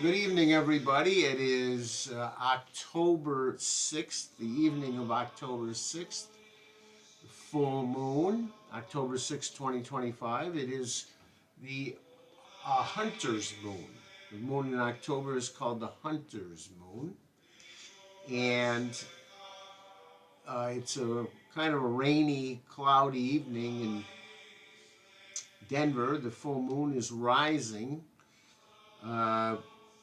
Good evening, everybody. It is October 6th, the evening of October 6th, the full moon, October 6th, 2025. It is the Hunter's Moon. The moon in October is called the Hunter's Moon, and it's a kind of a rainy, cloudy evening in Denver. The full moon is rising. Uh,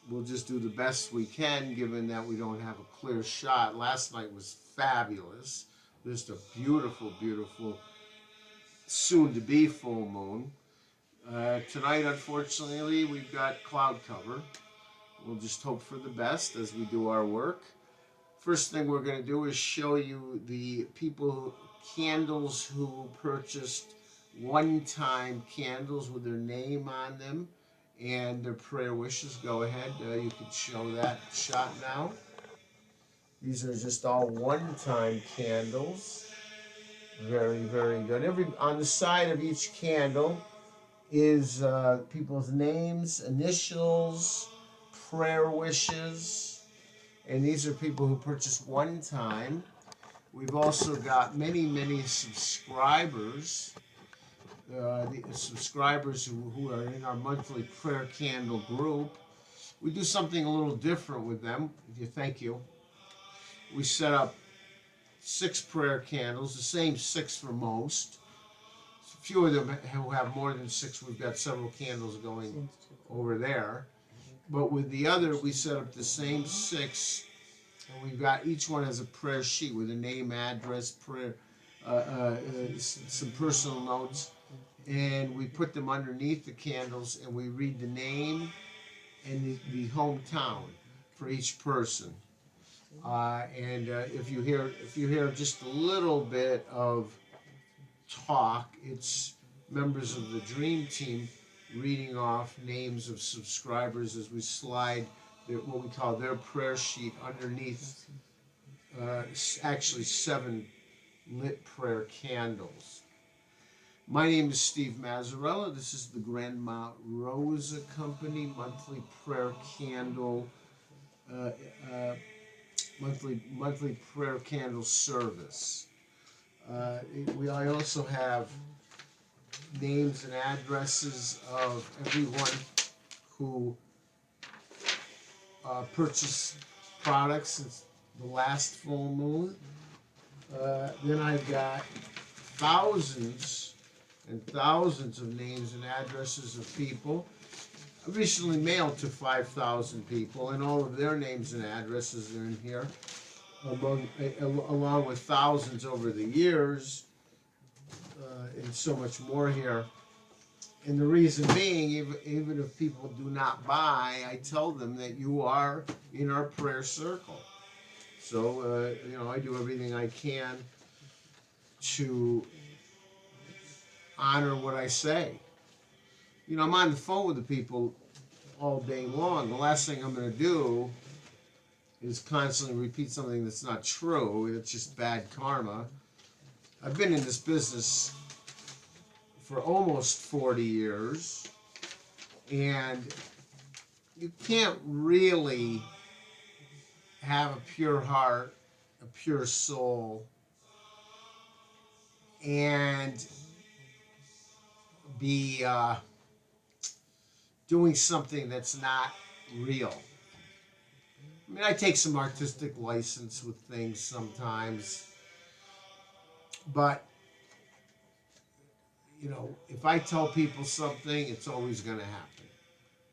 we'll just do the best we can given that we don't have a clear shot. Last night was fabulous. Just a beautiful, beautiful, soon to be full moon. Tonight, unfortunately, we've got cloud cover. We'll just hope for the best as we do our work. First thing we're going to do is show you the people, candles who purchased one-time candles with their name on them and their prayer wishes. Go ahead, you can show that shot now. These are just all one-time candles. Very, very good. On the side of each candle is people's names, initials, prayer wishes, and these are people who purchased one time. We've also got many, many subscribers. The subscribers who are in our monthly prayer candle group. We do something a little different with them. Thank you. We set up 6 prayer candles, the same 6 for most. A few of them who have more than 6, we've got several candles going over there. But with the other, we set up the same 6, and we've got each one has a prayer sheet with a name, address, prayer, some personal notes, and we put them underneath the candles, and we read the name and the hometown for each person. If you hear just a little bit of talk, it's members of the Dream Team reading off names of subscribers as we slide what we call their prayer sheet underneath. Actually, 7 lit prayer candles. My name is Steve Mazzarella. This is the Grandma Rosa Company monthly prayer candle, uh, uh, monthly prayer candle service. I also have names and addresses of everyone who purchased products since the last full moon. Then I've got thousands and thousands of names and addresses of people. I recently mailed to 5,000 people, and all of their names and addresses are in here, along with thousands over the years, and so much more here. And the reason being, even if people do not buy, I tell them that you are in our prayer circle. So, I do everything I can to honor what I say. I'm on the phone with the people all day long. The last thing I'm going to do is constantly repeat something that's not true. It's just bad karma. I've been in this business for almost 40 years, and you can't really have a pure heart, a pure soul, and be doing something that's not real. I mean, I take some artistic license with things sometimes, but if I tell people something, it's always going to happen.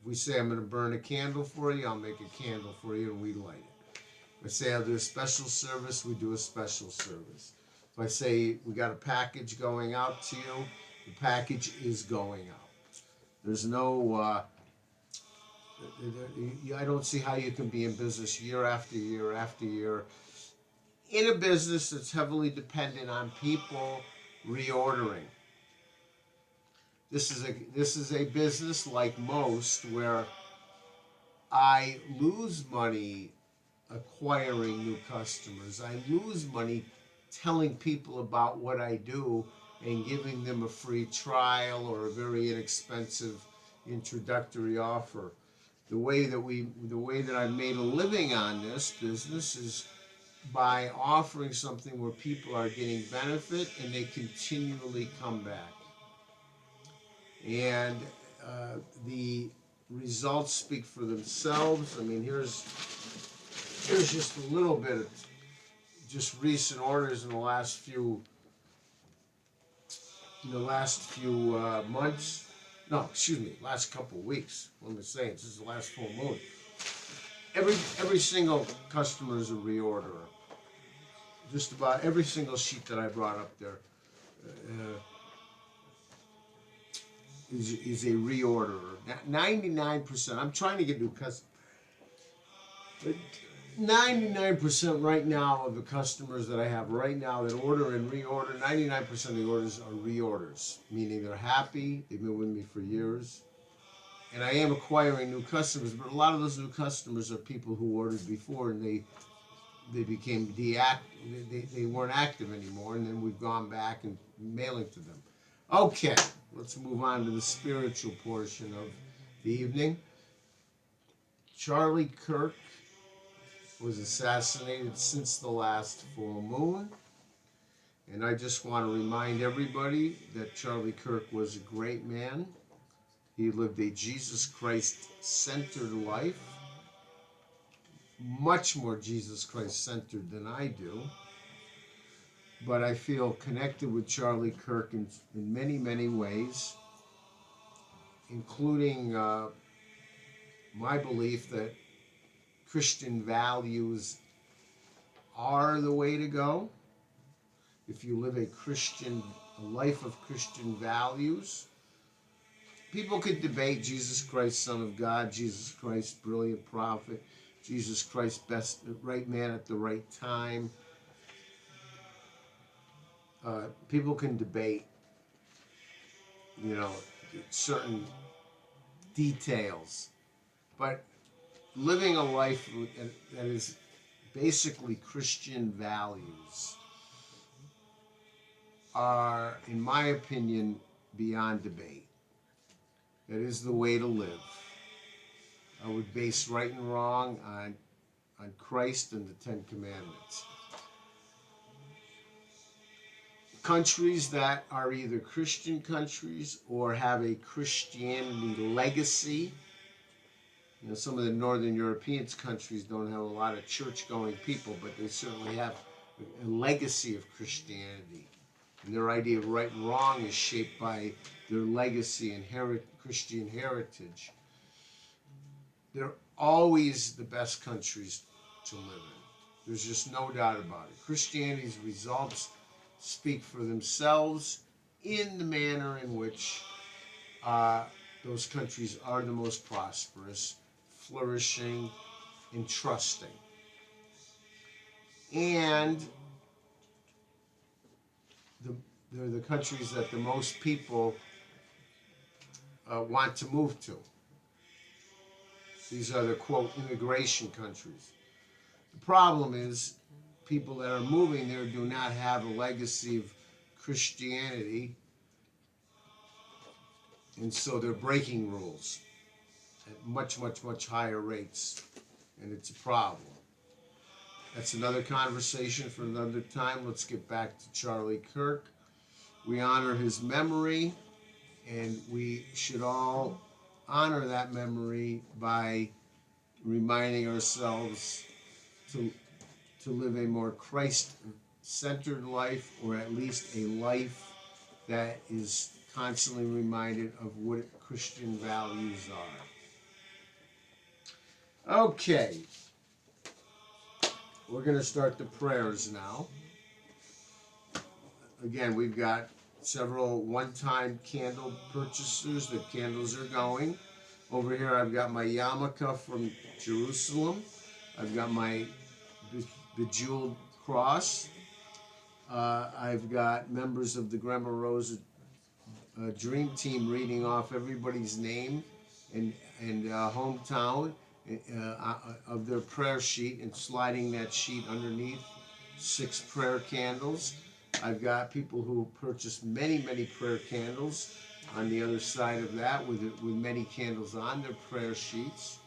If we say I'm going to burn a candle for you, I'll make a candle for you and we light it. If I say I'll do a special service, we do a special service. If I say we got a package going out to you, the package is going out. There's no, I don't see how you can be in business year after year after year in a business that's heavily dependent on people reordering. This is a business like most where I lose money acquiring new customers. I lose money telling people about what I do and giving them a free trial or a very inexpensive introductory offer. the way that I've made a living on this business is by offering something where people are getting benefit and they continually come back. And the results speak for themselves. I mean, here's just a little bit of just recent orders in the last few months. No, excuse me, last couple of weeks. What am I saying? This is the last full moon. Every single customer is a reorderer. Just about every single sheet that I brought up there is a reorderer. 99%. I'm trying to get new customers. 99% right now of the customers that I have right now that order and reorder, 99% of the orders are reorders, meaning they're happy, they've been with me for years. And I am acquiring new customers, but a lot of those new customers are people who ordered before and they became they weren't active anymore, and then we've gone back and mailing to them. Okay, let's move on to the spiritual portion of the evening. Charlie Kirk was assassinated since the last full moon. And I just want to remind everybody that Charlie Kirk was a great man. He lived a Jesus Christ-centered life, much more Jesus Christ-centered than I do. But I feel connected with Charlie Kirk in many, many ways, including my belief that Christian values are the way to go. If you live a life of Christian values, people could debate Jesus Christ, Son of God, Jesus Christ, brilliant prophet, Jesus Christ, right man at the right time. People can debate, certain details, but living a life that is basically Christian values are, in my opinion, beyond debate. That is the way to live. I would base right and wrong on Christ and the Ten Commandments. Countries that are either Christian countries or have a Christianity legacy. Some of the Northern European countries don't have a lot of church-going people, but they certainly have a legacy of Christianity. And their idea of right and wrong is shaped by their legacy and Christian heritage. They're always the best countries to live in. There's just no doubt about it. Christianity's results speak for themselves in the manner in which those countries are the most prosperous, flourishing, and trusting. And they're the countries that the most people want to move to. These are the, quote, immigration countries. The problem is people that are moving there do not have a legacy of Christianity, and so they're breaking rules at much, much, much higher rates, and it's a problem. That's another conversation for another time. Let's get back to Charlie Kirk. We honor his memory, and we should all honor that memory by reminding ourselves to live a more Christ-centered life, or at least a life that is constantly reminded of what Christian values are. Okay. We're going to start the prayers now. Again, we've got several one-time candle purchasers. The candles are going. Over here, I've got my yarmulke from Jerusalem. I've got my bejeweled cross. I've got members of the Grandma Rosa Dream Team reading off everybody's name and hometown of their prayer sheet and sliding that sheet underneath 6 prayer candles. I've got people who purchased many, many prayer candles on the other side of that with many candles on their prayer sheets.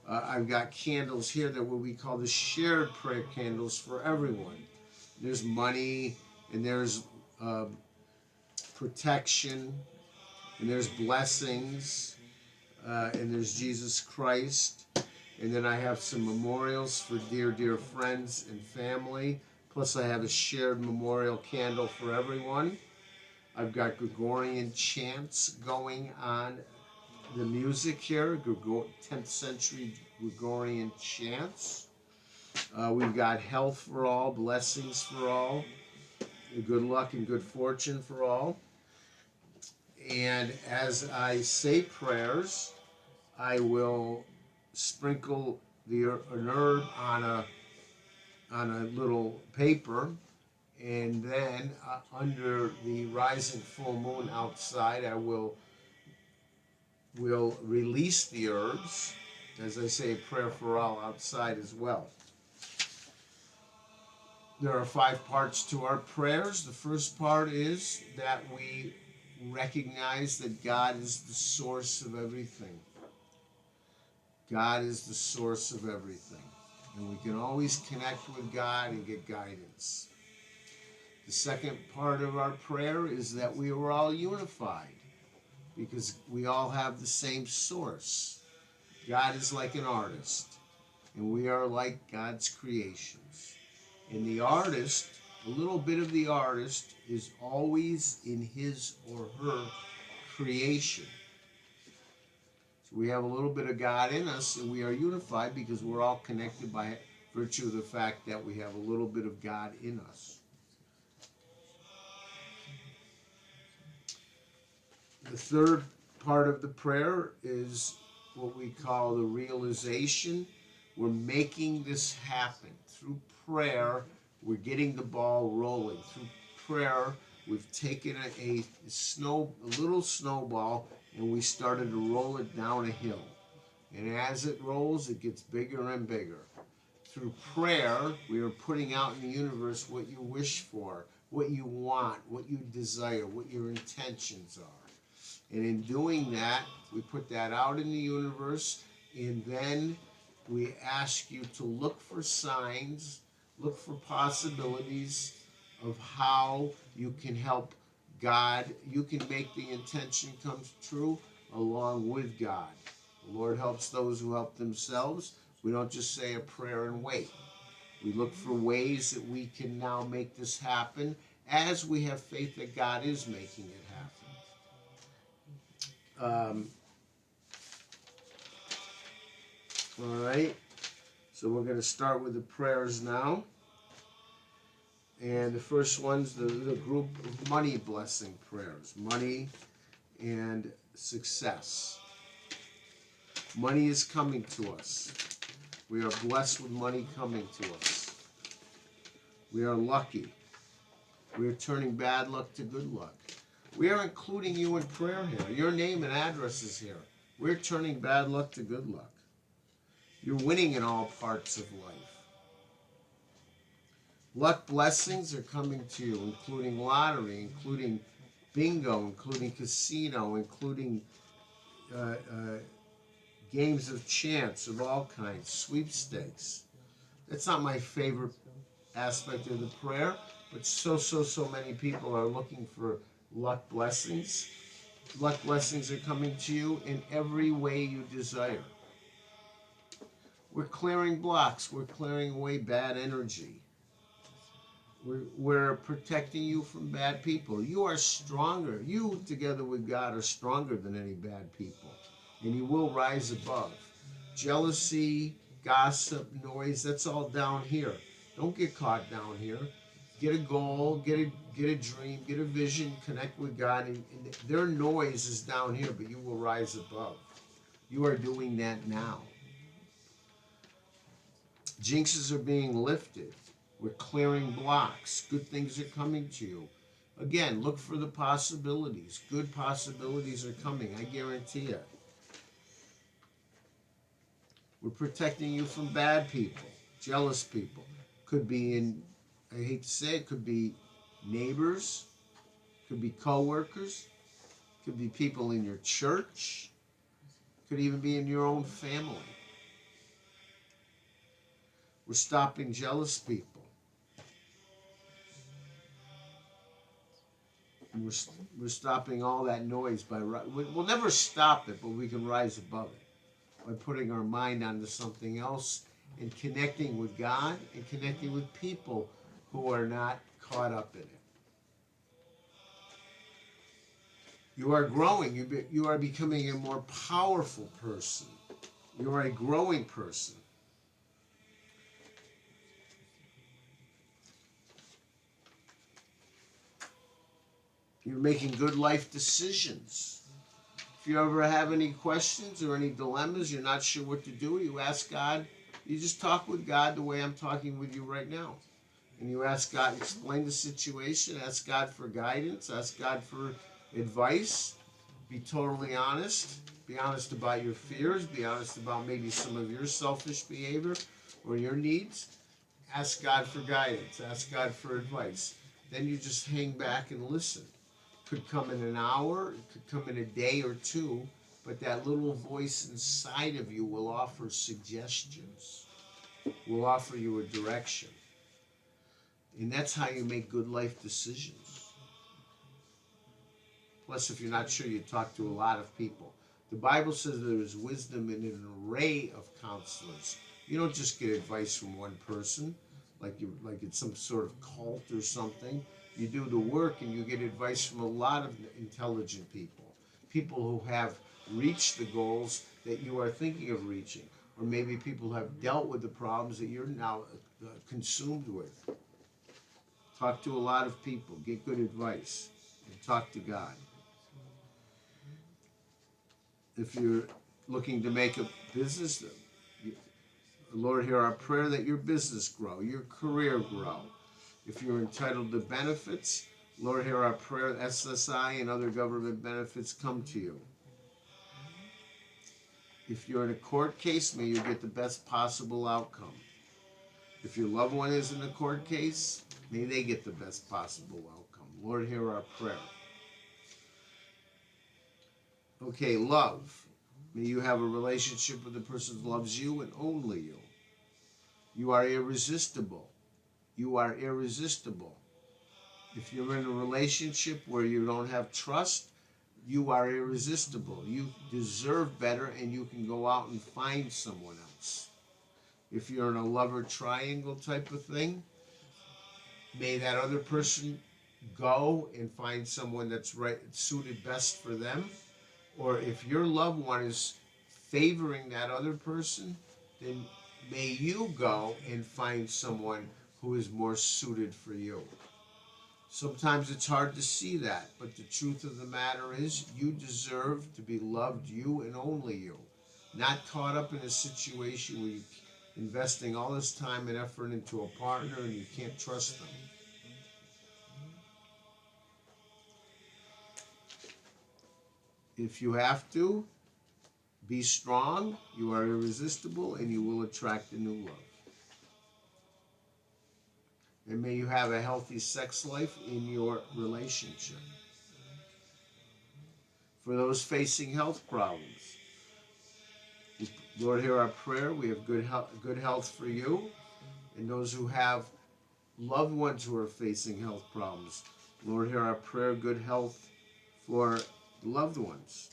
I've got candles here that what we call the shared prayer candles for everyone. There's money, and there's protection, and there's blessings, and there's Jesus Christ. And then I have some memorials for dear, dear friends and family. Plus I have a shared memorial candle for everyone. I've got Gregorian chants going on the music here, 10th century Gregorian chants. We've got health for all, blessings for all, good luck and good fortune for all. And as I say prayers, I will sprinkle an herb on a little paper, and then under the rising full moon outside, I will release the herbs, as I say a prayer for all outside as well. There are 5 parts to our prayers. The first part is that we recognize that God is the source of everything. God is the source of everything. And we can always connect with God and get guidance. The second part of our prayer is that we are all unified, because we all have the same source. God is like an artist, and we are like God's creations. And the artist, a little bit of the artist, is always in his or her creation. So we have a little bit of God in us, and we are unified because we're all connected by virtue of the fact that we have a little bit of God in us. The third part of the prayer is what we call the realization. We're making this happen. Through prayer, we're getting the ball rolling. Through prayer, we've taken a little snowball, and we started to roll it down a hill. And as it rolls, it gets bigger and bigger. Through prayer, we are putting out in the universe what you wish for, what you want, what you desire, what your intentions are. And in doing that, we put that out in the universe, and then we ask you to look for signs, look for possibilities of how you can help God. You can make the intention come true along with God. The Lord helps those who help themselves. We don't just say a prayer and wait. We look for ways that we can now make this happen as we have faith that God is making it happen. All right, so we're going to start with the prayers now. And the first one's the group of money blessing prayers. Money and success. Money is coming to us. We are blessed with money coming to us. We are lucky. We are turning bad luck to good luck. We are including you in prayer here. Your name and address is here. We're turning bad luck to good luck. You're winning in all parts of life. Luck blessings are coming to you, including lottery, including bingo, including casino, including games of chance of all kinds, sweepstakes. That's not my favorite aspect of the prayer, but so many people are looking for luck blessings. Luck blessings are coming to you in every way you desire. We're clearing blocks. We're clearing away bad energy. We're protecting you from bad people. You are stronger. You, together with God, are stronger than any bad people. And you will rise above. Jealousy, gossip, noise, that's all down here. Don't get caught down here. Get a goal, get a dream, get a vision, connect with God. And their noise is down here, but you will rise above. You are doing that now. Jinxes are being lifted. We're clearing blocks. Good things are coming to you. Again, look for the possibilities. Good possibilities are coming, I guarantee it. We're protecting you from bad people, jealous people. Could be I hate to say it, could be neighbors, could be co-workers, could be people in your church, could even be in your own family. We're stopping jealous people. We're stopping all that noise we'll never stop it, but we can rise above it by putting our mind onto something else and connecting with God and connecting with people who are not caught up in it. You are growing. You are becoming a more powerful person. You are a growing person. You're making good life decisions. If you ever have any questions or any dilemmas, you're not sure what to do, you ask God. You just talk with God the way I'm talking with you right now. And you ask God, explain the situation, ask God for guidance, ask God for advice. Be totally honest. Be honest about your fears. Be honest about maybe some of your selfish behavior or your needs. Ask God for guidance. Ask God for advice. Then you just hang back and listen. Could come in an hour, it could come in a day or two, but that little voice inside of you will offer suggestions, will offer you a direction. And that's how you make good life decisions. Plus, if you're not sure, you talk to a lot of people. The Bible says there is wisdom in an array of counselors. You don't just get advice from one person, like it's some sort of cult or something. You do the work and you get advice from a lot of intelligent people. People who have reached the goals that you are thinking of reaching. Or maybe people who have dealt with the problems that you're now consumed with. Talk to a lot of people. Get good advice. And talk to God. If you're looking to make a business, Lord, hear our prayer that your business grow, your career grow. If you're entitled to benefits, Lord, hear our prayer, SSI and other government benefits come to you. If you're in a court case, may you get the best possible outcome. If your loved one is in a court case, may they get the best possible outcome. Lord, hear our prayer. Okay, love. May you have a relationship with the person who loves you and only you. You are irresistible. You are irresistible. If you're in a relationship where you don't have trust, you are irresistible. You deserve better and you can go out and find someone else. If you're in a lover triangle type of thing, may that other person go and find someone that's right, suited best for them. Or if your loved one is favoring that other person, then may you go and find someone who is more suited for you. Sometimes it's hard to see that, but the truth of the matter is you deserve to be loved, you and only you. Not caught up in a situation where you're investing all this time and effort into a partner and you can't trust them. If you have to, be strong, you are irresistible, and you will attract a new love. And may you have a healthy sex life in your relationship. For those facing health problems, Lord, hear our prayer. We have good health for you. And those who have loved ones who are facing health problems, Lord, hear our prayer, good health for loved ones.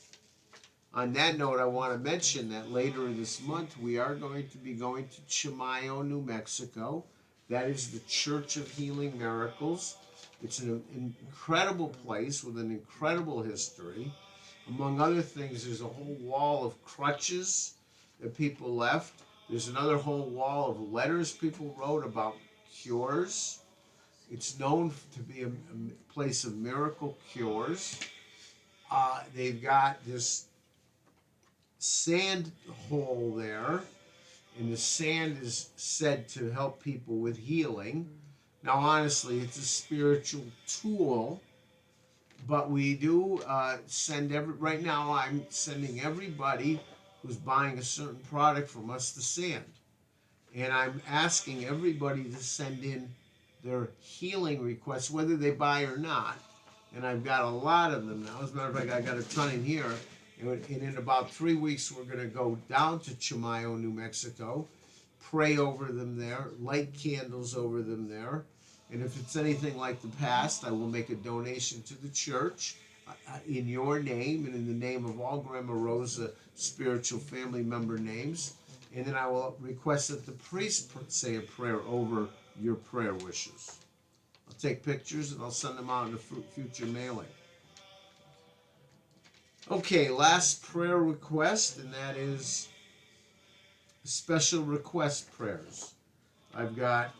On that note, I want to mention that later this month, we are going to be going to Chimayo, New Mexico. That is the Church of Healing Miracles. It's an incredible place with an incredible history. Among other things, there's a whole wall of crutches that people left. There's another whole wall of letters people wrote about cures. It's known to be a place of miracle cures. They've got this sand hole there, and the sand is said to help people with healing. Now, honestly, it's a spiritual tool, but we do right now I'm sending everybody who's buying a certain product from us the sand. And I'm asking everybody to send in their healing requests, whether they buy or not. And I've got a lot of them now. As a matter of fact, I got a ton in here. And in about 3 weeks, we're going to go down to Chimayo, New Mexico, pray over them there, light candles over them there. And if it's anything like the past, I will make a donation to the church in your name and in the name of all Grandma Rosa spiritual family member names. And then I will request that the priest say a prayer over your prayer wishes. I'll take pictures and I'll send them out in a future mailing. Okay, last prayer request, and that is special request prayers. I've got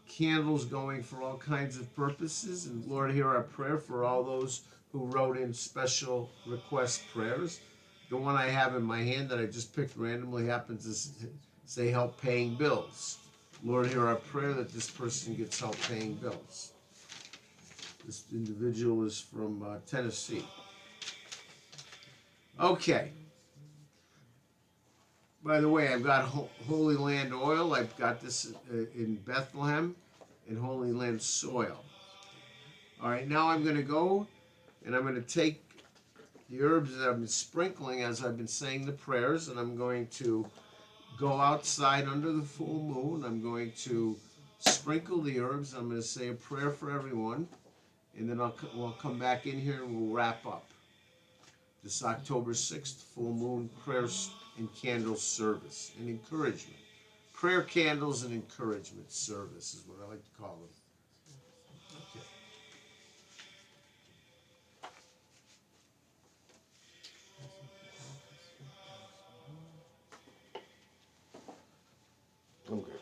candles going for all kinds of purposes, and Lord, hear our prayer for all those who wrote in special request prayers. The one I have in my hand that I just picked randomly happens to say help paying bills. Lord, hear our prayer that this person gets help paying bills. This individual is from Tennessee. Okay. By the way, I've got Holy Land oil. I've got this in Bethlehem and Holy Land soil. All right, now I'm going to go and I'm going to take the herbs that I've been sprinkling as I've been saying the prayers, and I'm going to go outside under the full moon. I'm going to sprinkle the herbs. I'm going to say a prayer for everyone, and then we'll come back in here and we'll wrap up this October 6th full moon prayers and candle service and encouragement. Prayer candles and encouragement service is what I like to call them. Okay. Okay.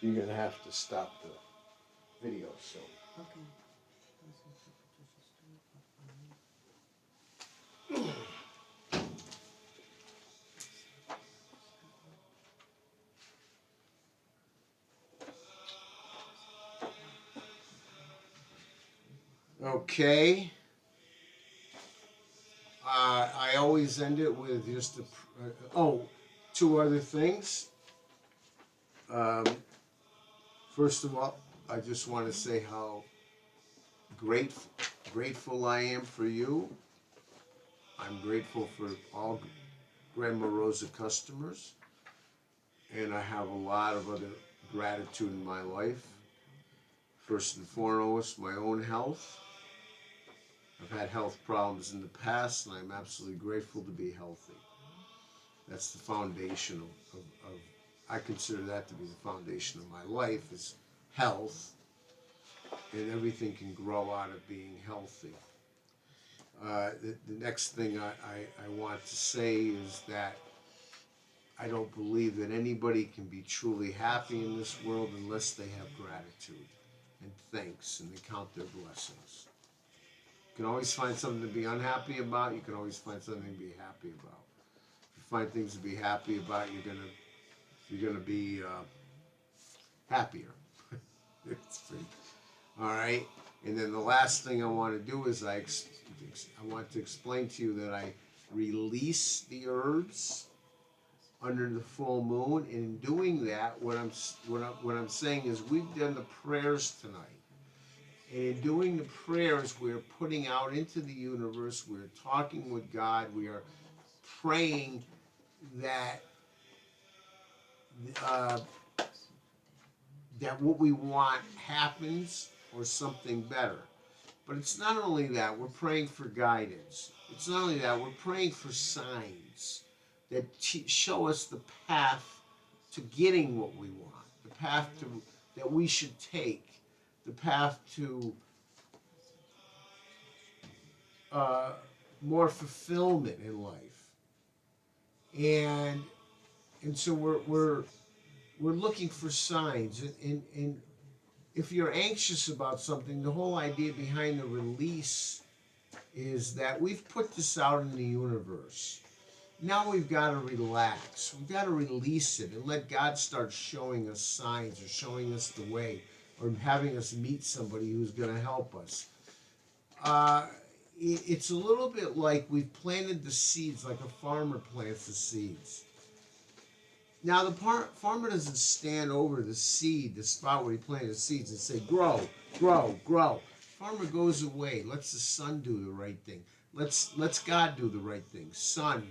You're going to have to stop the video soon. Okay. Okay. I always end it with just two other things. First of all, I just want to say how grateful I am for you. I'm grateful for all Grandma Rosa customers, and I have a lot of other gratitude in my life. First and foremost, my own health. I've had health problems in the past, and I'm absolutely grateful to be healthy. That's the foundation of I consider that to be the foundation of my life, is health, and everything can grow out of being healthy. The next thing I want to say is that I don't believe that anybody can be truly happy in this world unless they have gratitude and thanks and they count their blessings. You can always find something to be unhappy about. You can always find something to be happy about. If you find things to be happy about, you're gonna be happier. It's pretty, all right. And then the last thing I want to do is I want to explain to you that I release the herbs under the full moon. And in doing that, what I'm saying is we've done the prayers tonight. And in doing the prayers, we're putting out into the universe, we're talking with God, we are praying that that what we want happens or something better. But it's not only that, we're praying for guidance. It's not only that, we're praying for signs that show us the path to getting what we want, the path that we should take the path to uh, more fulfillment in life, and so we're looking for signs, and if you're anxious about something, the whole idea behind the release is that we've put this out in the universe. Now we've got to relax. We've got to release it and let God start showing us signs or showing us the way or having us meet somebody who's going to help us. Uh, it's a little bit like we've planted the seeds, like a farmer plants the seeds. Now the farmer doesn't stand over the seed, the spot where he planted the seeds, and say, "Grow, grow, grow." Farmer goes away, lets the sun do the right thing. Let's God do the right thing. Sun,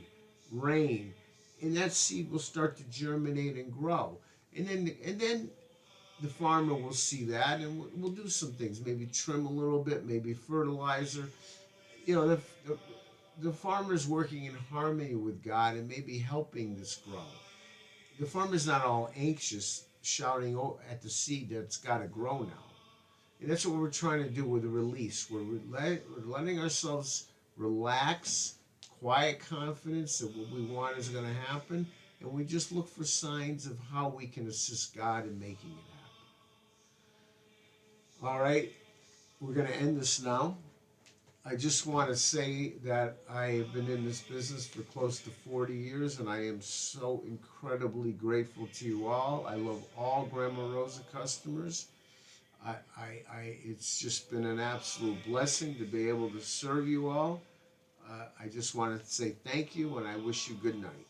rain, and that seed will start to germinate and grow. And then the farmer will see that, and we'll do some things. Maybe trim a little bit, maybe fertilizer. You know, the farmer's working in harmony with God and maybe helping this grow. The farmer's not all anxious, shouting at the seed that's got to grow now. And that's what we're trying to do with the release. We're letting ourselves relax, quiet confidence that what we want is going to happen, and we just look for signs of how we can assist God in making it happen. All right, we're going to end this now. I just want to say that I have been in this business for close to 40 years, and I am so incredibly grateful to you all. I love all Grandma Rosa customers. It's just been an absolute blessing to be able to serve you all. I just want to say thank you, and I wish you good night.